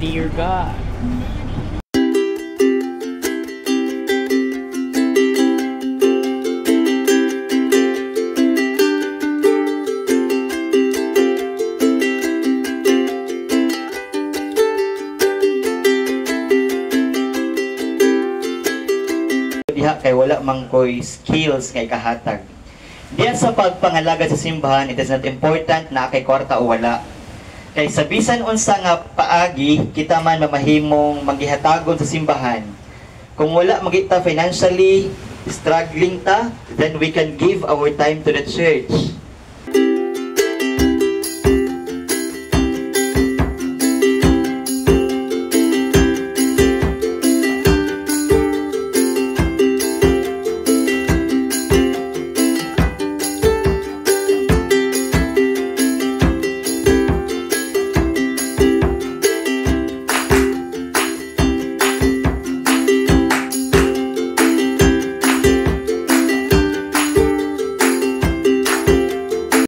be your God. Diha kay wala man koy skills kay kahatag. Diyan sa pagpangalaga sa simbahan, it is not important na kay kwarta o wala. Kay sa bisan unsa nga paagi kita man mamahimong maghihatagon sa simbahan. Kung wala magita financially struggling ta, then we can give our time to the church.